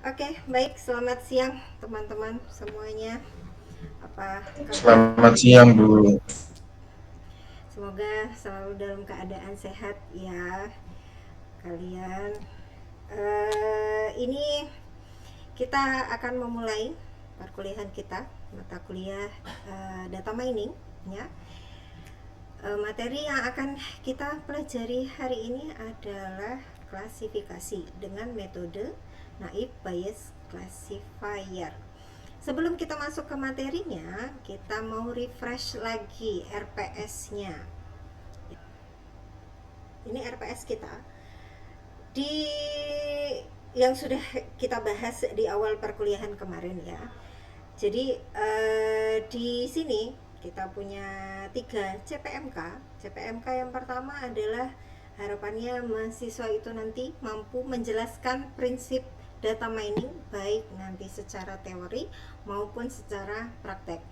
Oke, baik. Selamat siang teman-teman semuanya. Apa kabar? Selamat siang, Bu. Semoga selalu dalam keadaan sehat ya kalian. Ini kita akan memulai perkuliahan kita, mata kuliah data mining ya. Materi yang akan kita pelajari hari ini adalah klasifikasi dengan metode naive Bayes classifier. Sebelum kita masuk ke materinya, kita mau refresh lagi RPS-nya. Ini RPS kita di yang sudah kita bahas di awal perkuliahan kemarin ya. Jadi di sini kita punya 3 CPMK. CPMK yang pertama adalah harapannya mahasiswa itu nanti mampu menjelaskan prinsip data mining baik nanti secara teori maupun secara praktek.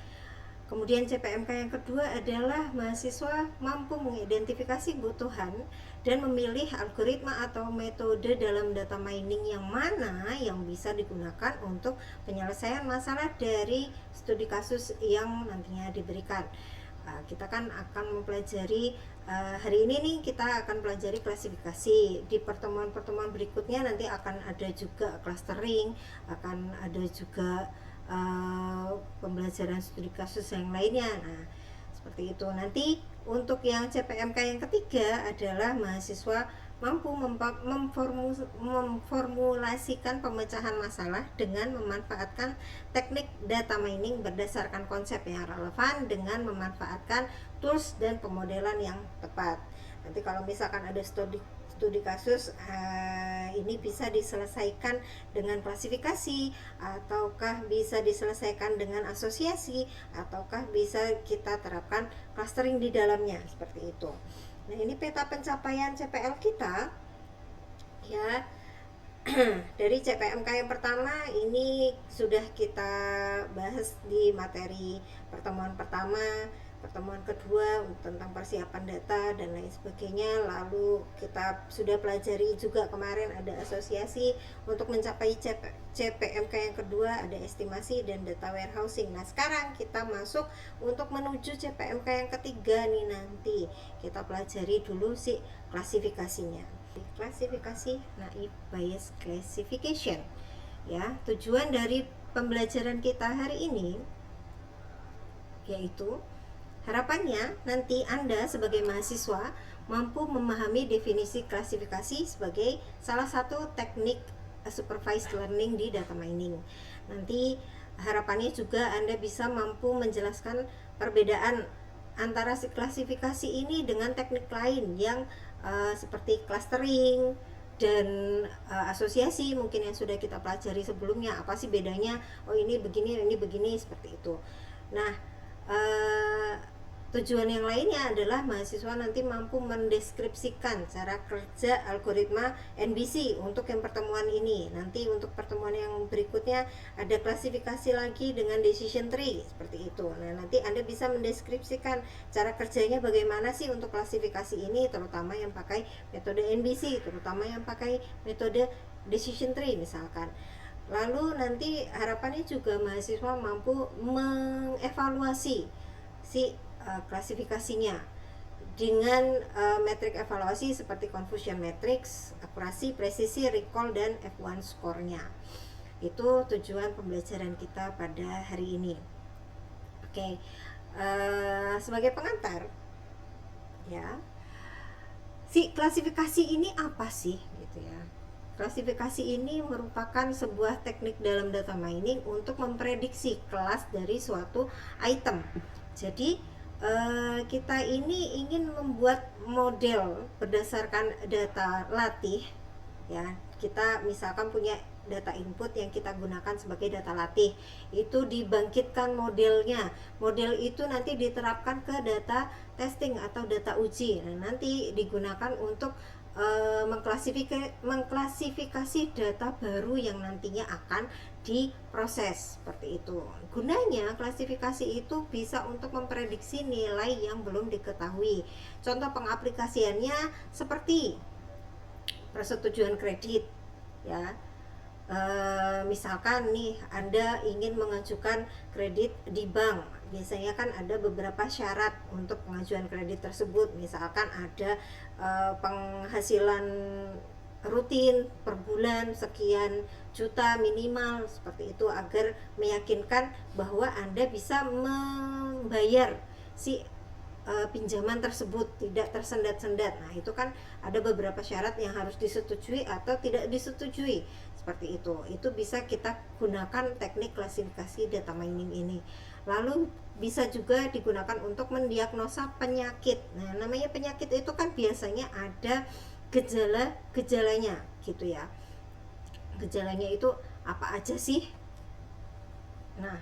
Kemudian CPMK yang kedua adalah mahasiswa mampu mengidentifikasi kebutuhan dan memilih algoritma atau metode dalam data mining yang mana yang bisa digunakan untuk penyelesaian masalah dari studi kasus yang nantinya diberikan. Kita kan akan mempelajari hari ini nih kita akan pelajari klasifikasi. Di pertemuan-pertemuan berikutnya nanti akan ada juga clustering, akan ada juga pembelajaran studi kasus yang lainnya. Nah, seperti itu. Nanti untuk yang CPMK yang ketiga adalah mahasiswa mampu memformulasikan pemecahan masalah dengan memanfaatkan teknik data mining berdasarkan konsep yang relevan dengan memanfaatkan tools dan pemodelan yang tepat. Nanti kalau misalkan ada studi kasus ini bisa diselesaikan dengan klasifikasi ataukah bisa diselesaikan dengan asosiasi ataukah bisa kita terapkan clustering di dalamnya seperti itu. Nah, ini peta pencapaian CPL kita ya. Dari CPMK yang pertama ini sudah kita bahas di materi pertemuan pertama, pertemuan kedua tentang persiapan data dan lain sebagainya. Lalu kita sudah pelajari juga kemarin ada asosiasi untuk mencapai CPMK yang kedua, ada estimasi dan data warehousing. Nah, sekarang kita masuk untuk menuju CPMK yang ketiga nih nanti. Kita pelajari dulu si klasifikasinya. Klasifikasi naive Bayes classification ya. Tujuan dari pembelajaran kita hari ini yaitu harapannya nanti Anda sebagai mahasiswa mampu memahami definisi klasifikasi sebagai salah satu teknik supervised learning di data mining. Nanti harapannya juga Anda bisa mampu menjelaskan perbedaan antara klasifikasi ini dengan teknik lain yang seperti clustering dan asosiasi mungkin yang sudah kita pelajari sebelumnya. Apa sih bedanya? Oh, ini begini seperti itu. Nah, eh, tujuan yang lainnya adalah mahasiswa nanti mampu mendeskripsikan cara kerja algoritma NBC untuk yang pertemuan ini. Nanti untuk pertemuan yang berikutnya ada klasifikasi lagi dengan decision tree seperti itu. Nah, nanti Anda bisa mendeskripsikan cara kerjanya bagaimana sih untuk klasifikasi ini, terutama yang pakai metode NBC, terutama yang pakai metode decision tree misalkan. Lalu nanti harapannya juga mahasiswa mampu mengevaluasi si klasifikasinya dengan metrik evaluasi seperti confusion matrix, akurasi, presisi, recall dan F1 score-nya. Itu tujuan pembelajaran kita pada hari ini. Oke. Sebagai pengantar ya, si klasifikasi ini apa sih gitu ya. Klasifikasi ini merupakan sebuah teknik dalam data mining untuk memprediksi kelas dari suatu item. Jadi kita ini ingin membuat model berdasarkan data latih ya. Kita misalkan punya data input yang kita gunakan sebagai data latih, itu dibangkitkan modelnya. Model itu nanti diterapkan ke data testing atau data uji. Nah, nanti digunakan untuk mengklasifikasi data baru yang nantinya akan diproses seperti itu. Gunanya klasifikasi itu bisa untuk memprediksi nilai yang belum diketahui. Contoh pengaplikasiannya seperti persetujuan kredit ya. Misalkan nih Anda ingin mengajukan kredit di bank, biasanya kan ada beberapa syarat untuk pengajuan kredit tersebut. Misalkan ada penghasilan rutin per bulan sekian juta minimal, seperti itu, agar meyakinkan bahwa Anda bisa membayar si pinjaman tersebut tidak tersendat-sendat. Nah, itu kan ada beberapa syarat yang harus disetujui atau tidak disetujui. Seperti itu. Itu bisa kita gunakan teknik klasifikasi data mining ini. Lalu bisa juga digunakan untuk mendiagnosa penyakit. Nah, namanya penyakit itu kan biasanya ada gejala-gejalanya gitu ya. Gejalanya itu apa aja sih? Nah,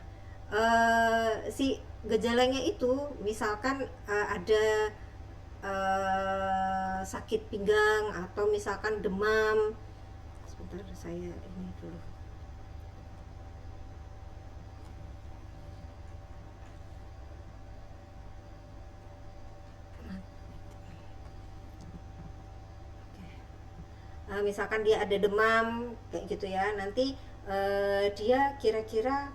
si gejalanya itu misalkan ada sakit pinggang atau misalkan demam. Sebentar, saya ini dulu. Misalkan dia ada demam kayak gitu ya, nanti dia kira-kira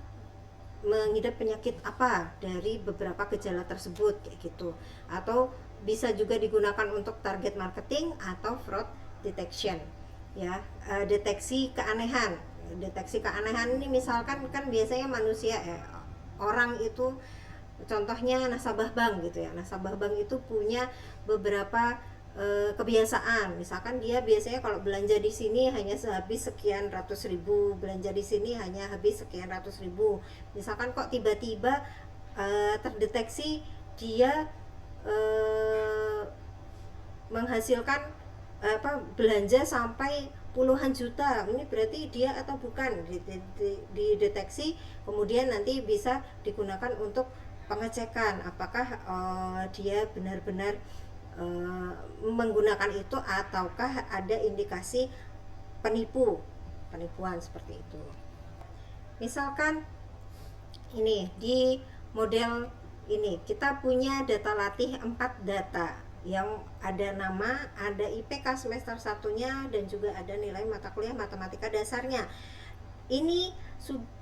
mengidap penyakit apa dari beberapa gejala tersebut kayak gitu. Atau bisa juga digunakan untuk target marketing atau fraud detection ya. Deteksi keanehan ini misalkan kan biasanya manusia orang itu, contohnya nasabah bank gitu ya. Nasabah bank itu punya beberapa kebiasaan. Misalkan dia biasanya kalau belanja di sini hanya habis sekian ratus ribu, belanja di sini hanya habis sekian ratus ribu. Misalkan kok tiba-tiba terdeteksi dia menghasilkan belanja sampai puluhan juta, ini berarti dia atau bukan, dideteksi, kemudian nanti bisa digunakan untuk pengecekan apakah dia benar-benar menggunakan itu ataukah ada indikasi penipuan seperti itu. Misalkan ini di model ini kita punya data latih 4 data yang ada nama, ada IPK semester 1-nya, dan juga ada nilai mata kuliah matematika dasarnya. Ini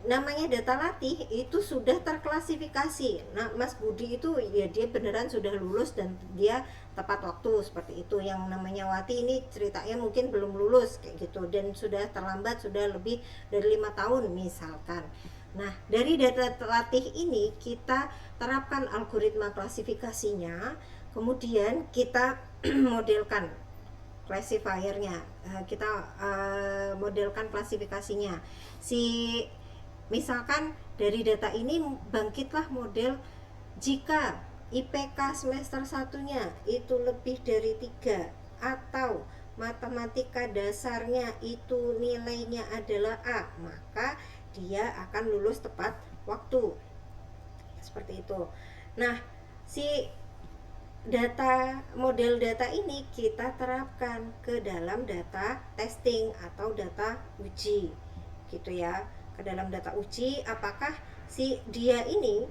namanya data latih, itu sudah terklasifikasi. Nah, Mas Budi itu ya dia beneran sudah lulus dan dia tepat waktu seperti itu. Yang namanya Wati ini ceritanya mungkin belum lulus kayak gitu dan sudah terlambat, sudah lebih dari 5 tahun misalkan. Nah, dari data latih ini kita terapkan algoritma klasifikasinya, kemudian kita modelkan classifiernya, kita modelkan klasifikasinya. Misalkan dari data ini bangkitlah model jika IPK semester 1-nya itu lebih dari 3 atau matematika dasarnya itu nilainya adalah A, maka dia akan lulus tepat waktu. Seperti itu. Nah, model data ini kita terapkan ke dalam data testing atau data uji gitu ya. Ke dalam data uji, apakah si dia ini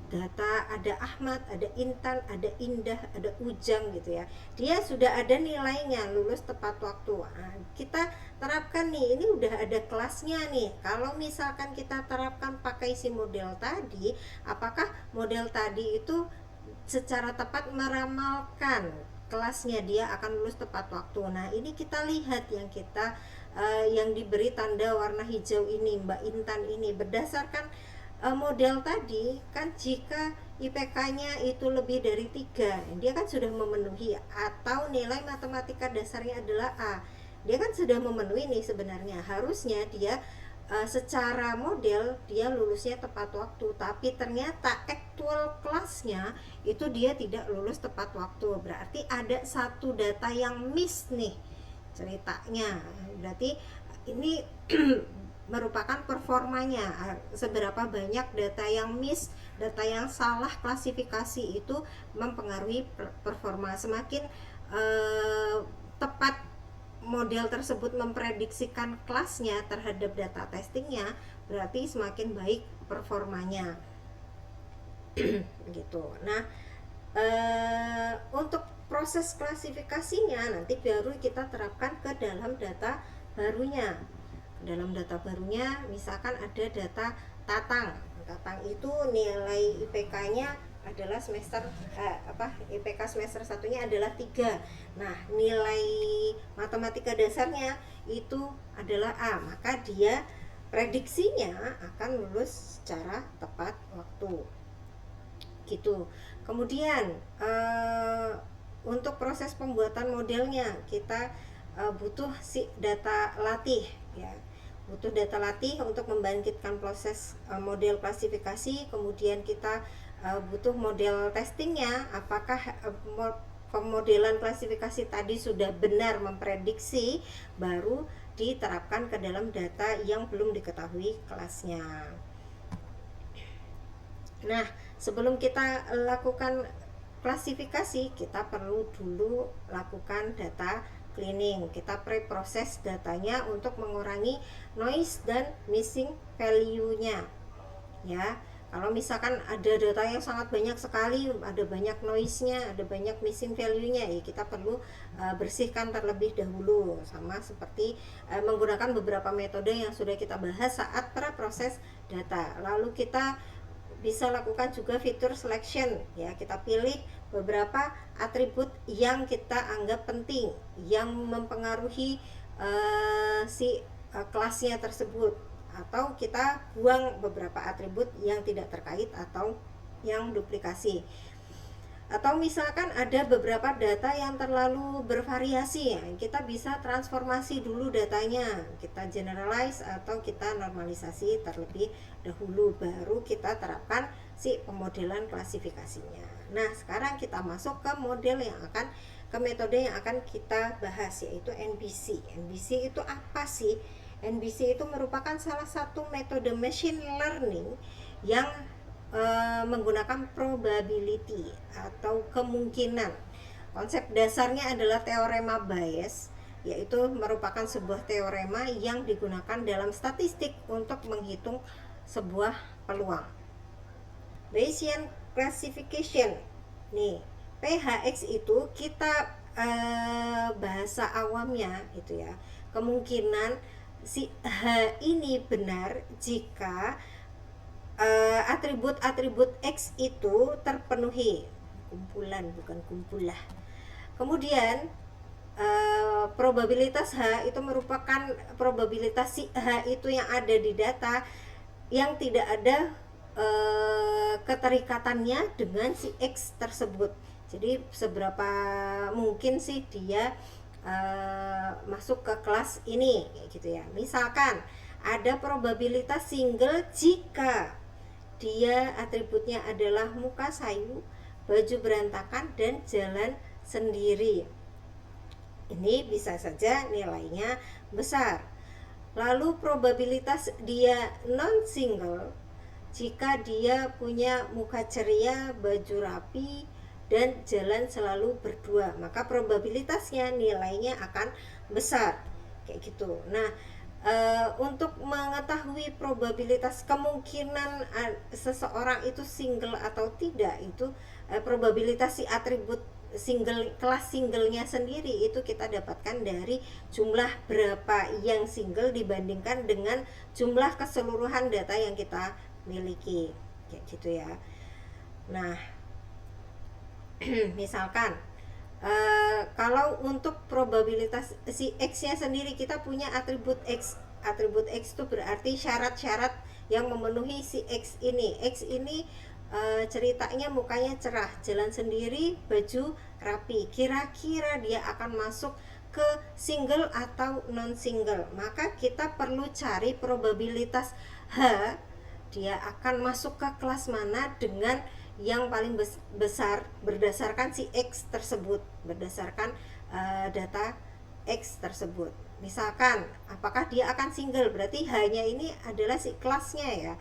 data ada Ahmad, ada Intan, ada Indah, ada Ujang gitu ya. Dia sudah ada nilainya, lulus tepat waktu. Nah, kita terapkan nih, ini udah ada kelasnya nih. Kalau misalkan kita terapkan pakai si model tadi, apakah model tadi itu secara tepat meramalkan kelasnya dia akan lulus tepat waktu. Nah, ini kita lihat yang diberi tanda warna hijau ini, Mbak Intan ini, berdasarkan model tadi kan jika IPK-nya itu lebih dari 3, dia kan sudah memenuhi, atau nilai matematika dasarnya adalah A, dia kan sudah memenuhi nih sebenarnya. Harusnya dia secara model dia lulusnya tepat waktu, tapi ternyata actual kelasnya itu dia tidak lulus tepat waktu. Berarti ada satu data yang miss nih ceritanya. Berarti ini merupakan performanya, seberapa banyak data yang miss, data yang salah klasifikasi itu mempengaruhi performa. Semakin tepat model tersebut memprediksikan kelasnya terhadap data testingnya, berarti semakin baik performanya. Gitu. Nah, untuk proses klasifikasinya nanti baru kita terapkan ke dalam data barunya. dalam data barunya misalkan ada data Tatang. Tatang itu nilai IPK-nya adalah IPK semester satunya adalah 3. Nah, nilai matematika dasarnya itu adalah A, maka dia prediksinya akan lulus secara tepat waktu. Gitu. Kemudian untuk proses pembuatan modelnya kita butuh data latih ya. Butuh data latih untuk membangkitkan proses model klasifikasi. Kemudian kita butuh model testingnya, apakah pemodelan klasifikasi tadi sudah benar memprediksi, baru diterapkan ke dalam data yang belum diketahui kelasnya. Nah, sebelum kita lakukan klasifikasi, kita perlu dulu lakukan data cleaning. Kita preproses datanya untuk mengurangi noise dan missing value-nya. Ya, kalau misalkan ada data yang sangat banyak sekali, ada banyak noise-nya, ada banyak missing value-nya, ya kita perlu bersihkan terlebih dahulu, sama seperti menggunakan beberapa metode yang sudah kita bahas saat preproses data. Lalu kita bisa lakukan juga fitur selection ya, kita pilih beberapa atribut yang kita anggap penting, yang mempengaruhi kelasnya tersebut, atau kita buang beberapa atribut yang tidak terkait atau yang duplikasi. Atau misalkan ada beberapa data yang terlalu bervariasi ya, kita bisa transformasi dulu datanya, kita generalize atau kita normalisasi terlebih dahulu, baru kita terapkan pemodelan klasifikasinya. Nah, sekarang kita masuk ke metode yang akan kita bahas, yaitu NBC. NBC itu apa sih? NBC itu merupakan salah satu metode machine learning yang menggunakan probability atau kemungkinan. Konsep dasarnya adalah teorema Bayes, yaitu merupakan sebuah teorema yang digunakan dalam statistik untuk menghitung sebuah peluang. Bayesian classification. Nih, PHX itu kita bahasa awamnya itu ya, kemungkinan si H ini benar jika atribut-atribut X itu terpenuhi, kumpulan bukan kumpulah. Kemudian probabilitas H itu merupakan probabilitas si H itu yang ada di data yang tidak ada keterikatannya dengan si X tersebut. Jadi seberapa mungkin sih dia masuk ke kelas ini, kayak gitu ya. Misalkan ada probabilitas single jika dia atributnya adalah muka sayu, baju berantakan, dan jalan sendiri. Ini bisa saja nilainya besar. Lalu probabilitas dia non single jika dia punya muka ceria, baju rapi, dan jalan selalu berdua, maka probabilitasnya nilainya akan besar, kayak gitu. Nah, untuk mengetahui probabilitas kemungkinan seseorang itu single atau tidak, itu probabilitas si atribut kelas singlenya sendiri itu kita dapatkan dari jumlah berapa yang single dibandingkan dengan jumlah keseluruhan data yang kita miliki, kayak gitu ya. Nah, misalkan kalau untuk probabilitas si X-nya sendiri, kita punya atribut X. Atribut X itu berarti syarat-syarat yang memenuhi si X ini. X ini ceritanya mukanya cerah, jalan sendiri, baju rapi. Kira-kira dia akan masuk ke single atau non single. Maka kita perlu cari probabilitas H, dia akan masuk ke kelas mana dengan yang paling besar berdasarkan si X tersebut, berdasarkan data X tersebut. Misalkan apakah dia akan single, berarti hanya ini adalah si kelasnya ya,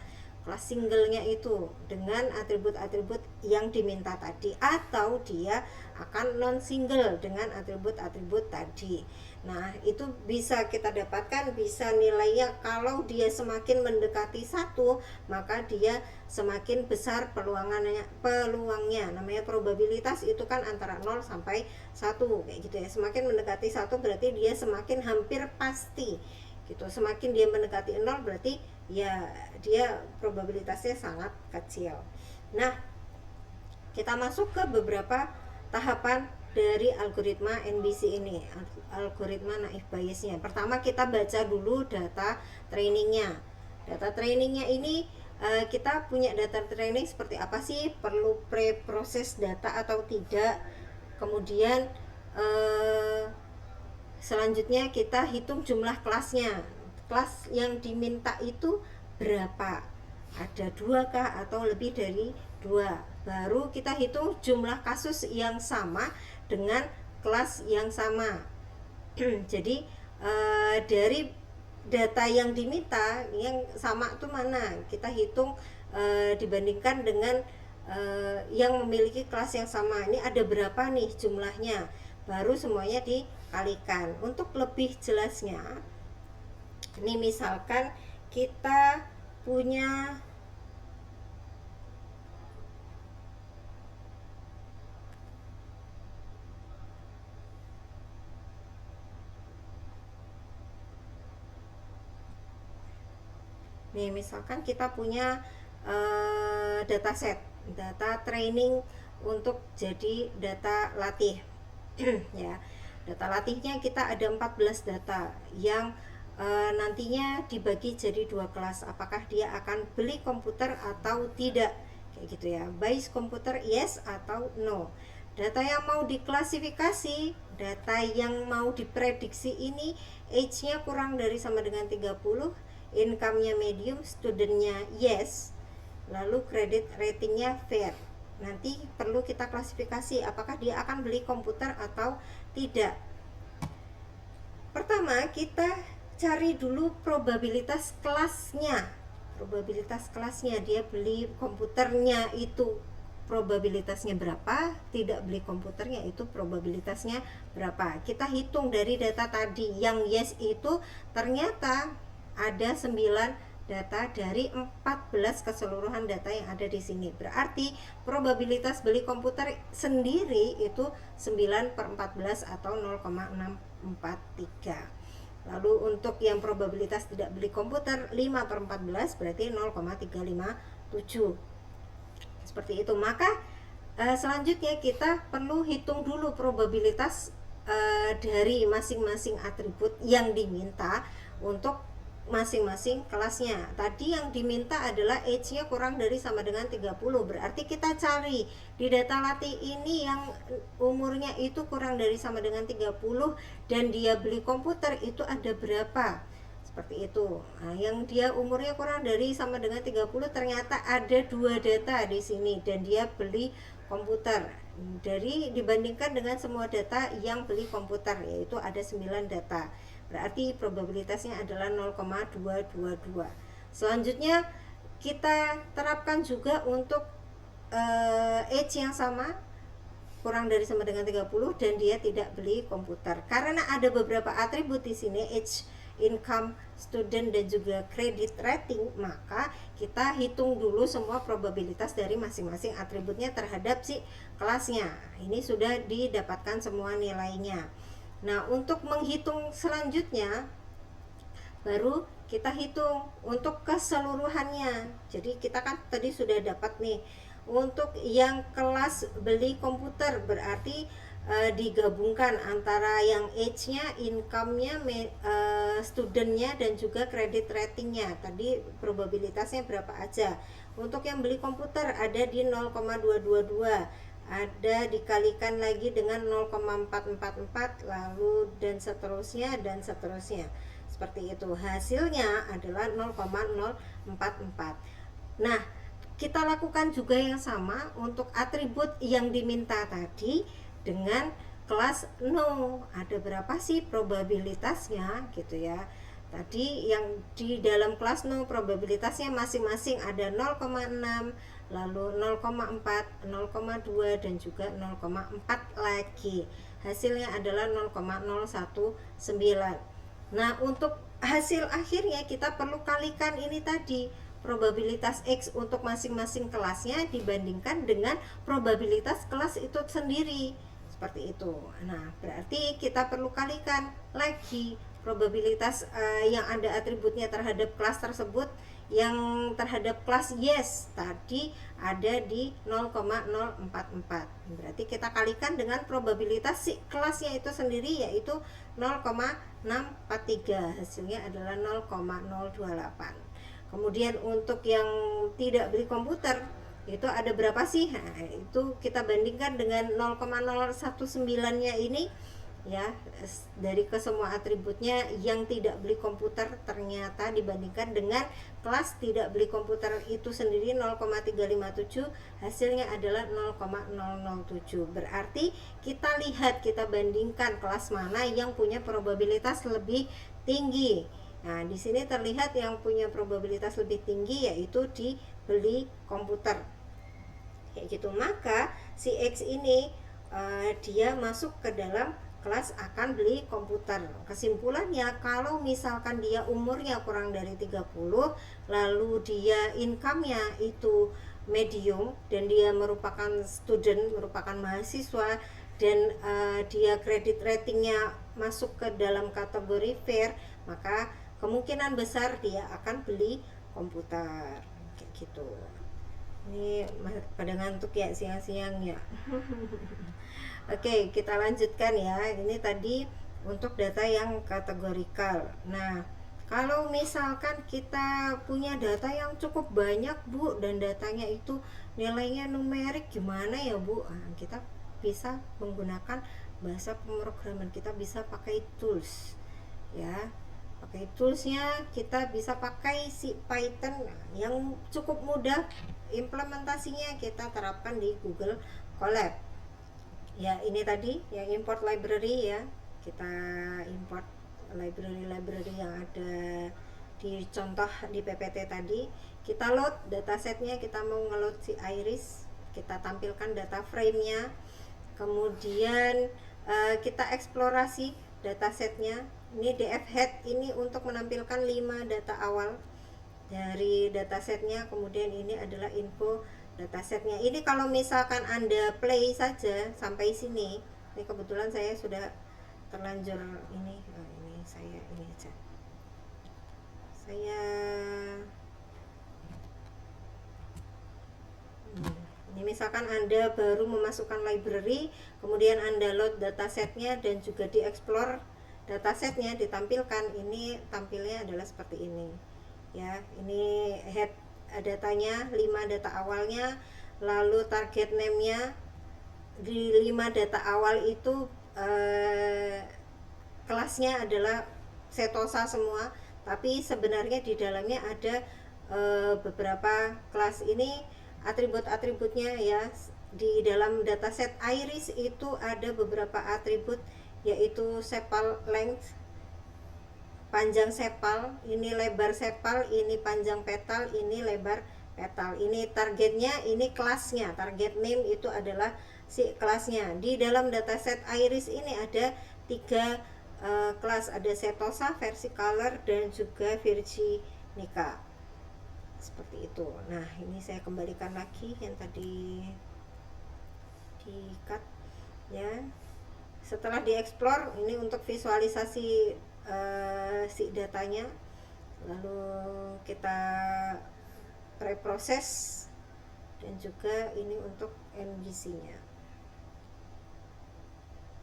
kelas singlenya itu dengan atribut-atribut yang diminta tadi, atau dia akan non single dengan atribut-atribut tadi. Nah, itu bisa kita dapatkan, bisa nilainya kalau dia semakin mendekati 1, maka dia semakin besar peluangnya. Namanya probabilitas itu kan antara 0 sampai 1, kayak gitu ya. Semakin mendekati 1 berarti dia semakin hampir pasti, gitu. Semakin dia mendekati 0 berarti ya dia probabilitasnya sangat kecil. Nah, kita masuk ke beberapa tahapan dari algoritma NBC ini, algoritma naive Bayesnya. Pertama kita baca dulu data trainingnya. Data trainingnya ini kita punya data training seperti apa sih, perlu pre-proses data atau tidak. Kemudian selanjutnya kita hitung jumlah kelasnya. Kelas yang diminta itu berapa? Ada 2 kah atau lebih dari 2? Baru kita hitung jumlah kasus yang sama dengan kelas yang sama. Jadi dari data yang diminta yang sama itu mana? Kita hitung dibandingkan dengan yang memiliki kelas yang sama. Ini ada berapa nih jumlahnya? Baru semuanya dikalikan. Untuk lebih jelasnya, ini misalkan kita punya misalkan kita punya dataset, data training untuk jadi data latih. Ya, data latihnya kita ada 14 data yang nantinya dibagi jadi 2 kelas. Apakah dia akan beli komputer atau tidak, kayak gitu ya. Buy komputer yes atau no. Data yang mau diklasifikasi, data yang mau diprediksi ini age-nya kurang dari sama dengan 30, income-nya medium, student-nya yes, lalu credit rating-nya fair. Nanti perlu kita klasifikasi apakah dia akan beli komputer atau tidak. Pertama kita cari dulu probabilitas kelasnya. Probabilitas kelasnya, dia beli komputernya itu probabilitasnya berapa, tidak beli komputernya itu probabilitasnya berapa. Kita hitung dari data tadi, yang yes itu ternyata ada 9 data dari 14 keseluruhan data yang ada di sini. Berarti probabilitas beli komputer sendiri itu 9/14 atau 0,643. Lalu untuk yang probabilitas tidak beli komputer 5/14 berarti 0,357. Seperti itu. Maka selanjutnya kita perlu hitung dulu probabilitas dari masing-masing atribut yang diminta untuk masing-masing kelasnya. Tadi yang diminta adalah age-nya kurang dari sama dengan 30. Berarti kita cari di data latih ini yang umurnya itu kurang dari sama dengan 30 dan dia beli komputer itu ada berapa. Seperti itu. Nah, yang dia umurnya kurang dari sama dengan 30 ternyata ada 2 data di sini dan dia beli komputer. Dari dibandingkan dengan semua data yang beli komputer, yaitu ada 9 data. Berarti probabilitasnya adalah 0,222. Selanjutnya kita terapkan juga untuk age yang sama, kurang dari sama dengan 30 dan dia tidak beli komputer. Karena ada beberapa atribut di sini, age, income, student dan juga credit rating, maka kita hitung dulu semua probabilitas dari masing-masing atributnya terhadap si kelasnya. Ini sudah didapatkan semua nilainya. Nah, untuk menghitung selanjutnya baru kita hitung untuk keseluruhannya. Jadi kita kan tadi sudah dapat nih untuk yang kelas beli komputer, berarti digabungkan antara yang age-nya, income-nya, student-nya dan juga credit rating-nya. Tadi probabilitasnya berapa aja. Untuk yang beli komputer ada di 0,222, ada dikalikan lagi dengan 0,444 lalu dan seterusnya seperti itu. Hasilnya adalah 0,044. Nah, kita lakukan juga yang sama untuk atribut yang diminta tadi dengan kelas no. Ada berapa sih probabilitasnya gitu ya. Tadi yang di dalam kelas no probabilitasnya masing-masing ada 0,6, lalu 0,4, 0,2 dan juga 0,4 lagi. Hasilnya adalah 0,019. Nah, untuk hasil akhirnya kita perlu kalikan ini tadi, probabilitas X untuk masing-masing kelasnya dibandingkan dengan probabilitas kelas itu sendiri. Seperti itu. Nah, berarti kita perlu kalikan lagi probabilitas yang ada atributnya terhadap kelas tersebut, yang terhadap kelas yes tadi ada di 0,044. Berarti kita kalikan dengan probabilitas si kelasnya itu sendiri, yaitu 0,643, hasilnya adalah 0,028. Kemudian untuk yang tidak beli komputer itu ada berapa sih? Nah, itu kita bandingkan dengan 0,019-nya ini ya, dari kesemua atributnya yang tidak beli komputer ternyata dibandingkan dengan kelas tidak beli komputer itu sendiri 0,357, hasilnya adalah 0,007. Berarti kita lihat, kita bandingkan kelas mana yang punya probabilitas lebih tinggi. Nah, di sini terlihat yang punya probabilitas lebih tinggi yaitu di beli komputer. Kayak gitu. Maka si X ini dia masuk ke dalam kelas akan beli komputer. Kesimpulannya, kalau misalkan dia umurnya kurang dari 30, lalu dia income-nya itu medium dan dia merupakan student, merupakan mahasiswa, dan dia credit ratingnya masuk ke dalam kategori fair, maka kemungkinan besar dia akan beli komputer. Kayak gitu. Ini pada ngantuk ya siang-siang ya. Oke, kita lanjutkan ya. Ini tadi untuk data yang kategorikal. Nah, kalau misalkan kita punya data yang cukup banyak, Bu, dan datanya itu nilainya numerik, gimana ya, Bu? Nah, kita bisa menggunakan bahasa pemrograman. Kita bisa pakai tools ya. Pakai toolsnya kita bisa pakai si Python yang cukup mudah, implementasinya kita terapkan di Google Colab ya. Ini tadi yang import library ya, kita import library yang ada di contoh di PPT tadi. Kita load datasetnya, kita mau ngeload si iris, kita tampilkan data frame-nya, kemudian kita eksplorasi datasetnya. Ini df head ini untuk menampilkan 5 data awal dari datasetnya, kemudian ini adalah info datasetnya. Ini kalau misalkan Anda play saja sampai sini, ini kebetulan saya sudah terlanjur ini saya ini aja, saya ini misalkan Anda baru memasukkan library, kemudian Anda load datasetnya dan juga dieksplor datasetnya, ditampilkan. Ini tampilnya adalah seperti ini ya. Ini head datanya, 5 data awalnya, lalu target name-nya di 5 data awal itu kelasnya adalah setosa semua, tapi sebenarnya di dalamnya ada beberapa kelas. Ini atribut-atributnya ya. Di dalam dataset iris itu ada beberapa atribut, yaitu sepal length, panjang sepal, ini lebar sepal, ini panjang petal, ini lebar petal. Ini targetnya, ini kelasnya, target name itu adalah si kelasnya. Di dalam dataset iris ini ada 3 kelas, ada setosa, versicolor, dan juga virginica. Seperti itu. Nah, ini saya kembalikan lagi yang tadi di cut ya. Setelah dieksplor, ini untuk visualisasi si datanya, lalu kita preproses, dan juga ini untuk MVC-nya.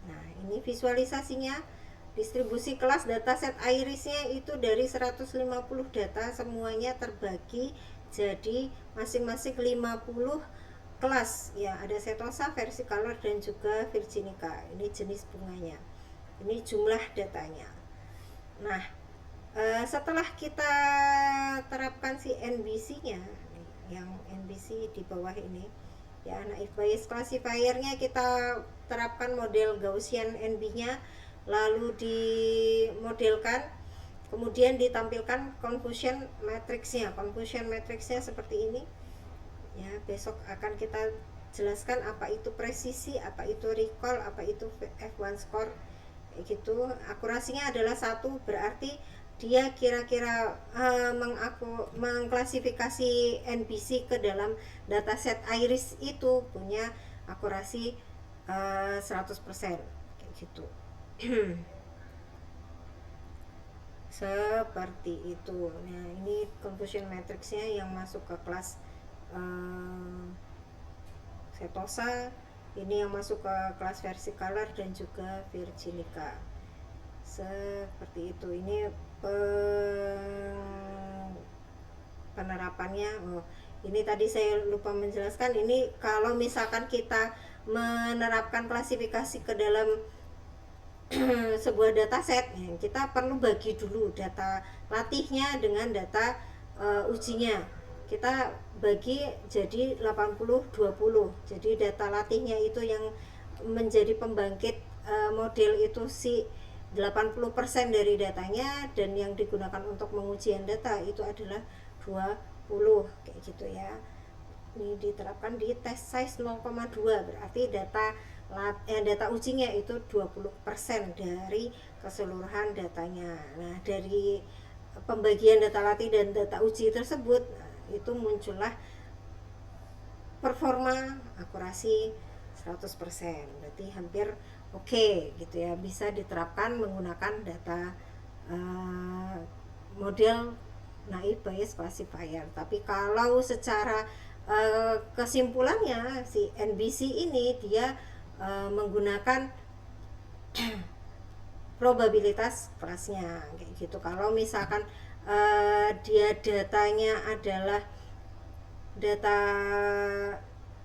Nah, ini visualisasinya. Distribusi kelas dataset irisnya itu dari 150 data, semuanya terbagi jadi masing-masing 50 kelas ya. Ada setosa, versicolor, dan juga virginica. Ini jenis bunganya, ini jumlah datanya. Nah, setelah kita terapkan si NBC-nya, yang NBC di bawah ini ya, naive Bayes classifier-nya kita terapkan model Gaussian NB-nya, lalu dimodelkan, kemudian ditampilkan confusion matrix-nya. Confusion matrix-nya seperti ini ya. Besok akan kita jelaskan apa itu presisi, apa itu recall, apa itu F1 score gitu. Akurasinya adalah 1, berarti dia kira-kira mengklasifikasi NBC ke dalam dataset iris itu punya akurasi 100% kayak gitu. Seperti itu. Nah, ini confusion matrixnya yang masuk ke kelas setosa, ini yang masuk ke kelas versicolor dan juga virginica. Seperti itu. Ini penerapannya. Ini tadi saya lupa menjelaskan, ini kalau misalkan kita menerapkan klasifikasi ke dalam sebuah dataset, kita perlu bagi dulu data latihnya dengan data ujinya. Kita bagi jadi 80-20. Jadi data latihnya itu yang menjadi pembangkit model itu si 80% dari datanya, dan yang digunakan untuk pengujian data itu adalah 20, kayak gitu ya. Ini diterapkan di test size 0,2, berarti data ujinya itu 20% dari keseluruhan datanya. Nah, dari pembagian data latih dan data uji tersebut, itu muncullah performa akurasi 100%. Berarti hampir oke, gitu ya, bisa diterapkan menggunakan data model naive Bayes classifier. Tapi kalau secara kesimpulannya, si NBC ini dia menggunakan probabilitas kelasnya, kayak gitu. Kalau misalkan dia datanya adalah data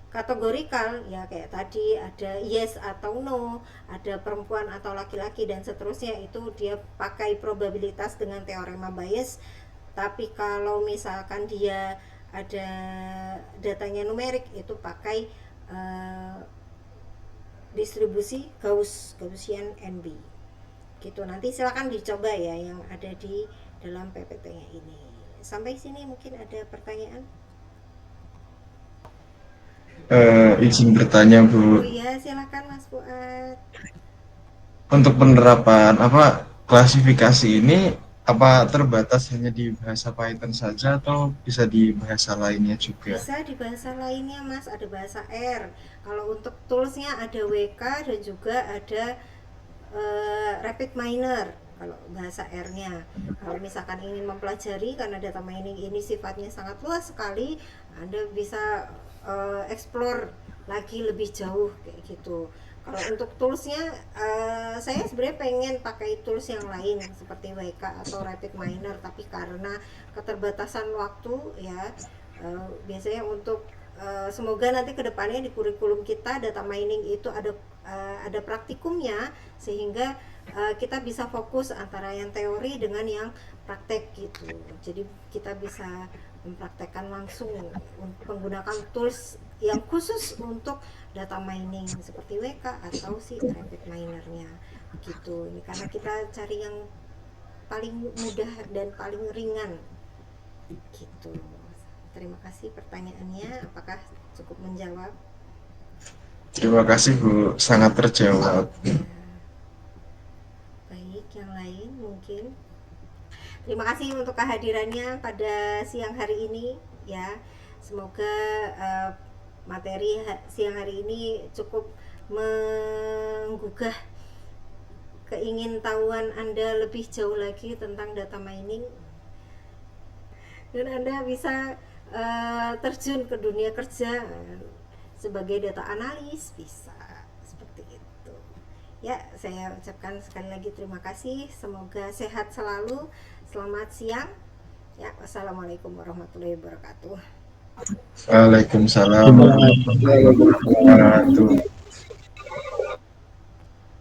kategorikal, ya kayak tadi ada yes atau no, ada perempuan atau laki-laki dan seterusnya, itu dia pakai probabilitas dengan teorema Bayes. Tapi kalau misalkan dia ada datanya numerik, itu pakai distribusi Gaussian NB, gitu. Nanti silakan dicoba ya yang ada di dalam PPT-nya ini. Sampai sini mungkin ada pertanyaan? Izin bertanya Oh Bu, iya, silakan Mas Fuad. untuk penerapan klasifikasi ini apa terbatas hanya di bahasa Python saja atau bisa di bahasa lainnya juga? Bisa di bahasa lainnya Mas, ada bahasa R. Kalau untuk toolsnya ada WK dan juga ada rapid miner kalau bahasa R-nya. Kalau misalkan ingin mempelajari, karena data mining ini sifatnya sangat luas sekali, Anda bisa explore lagi lebih jauh, kayak gitu. Kalau untuk toolsnya, saya sebenarnya pengen pakai tools yang lain seperti WK atau rapid miner, tapi karena keterbatasan waktu ya, biasanya untuk semoga nanti kedepannya di kurikulum kita data mining itu ada praktikumnya, sehingga kita bisa fokus antara yang teori dengan yang praktek gitu. Jadi kita bisa mempraktekkan langsung menggunakan tools yang khusus untuk data mining seperti WK atau si rapid minernya gitu. Ini karena kita cari yang paling mudah dan paling ringan gitu. Terima kasih pertanyaannya. Apakah cukup menjawab? Terima kasih Bu, sangat terjawab. Ya, baik, yang lain mungkin. Terima kasih untuk kehadirannya pada siang hari ini ya. Semoga materi siang hari ini cukup menggugah keingintahuan Anda lebih jauh lagi tentang data mining, dan Anda bisa terjun ke dunia kerja sebagai data analis, bisa seperti itu. Ya, saya ucapkan sekali lagi terima kasih. Semoga sehat selalu. Selamat siang. Ya, wassalamualaikum warahmatullahi wabarakatuh. Waalaikumsalam warahmatullahi wabarakatuh.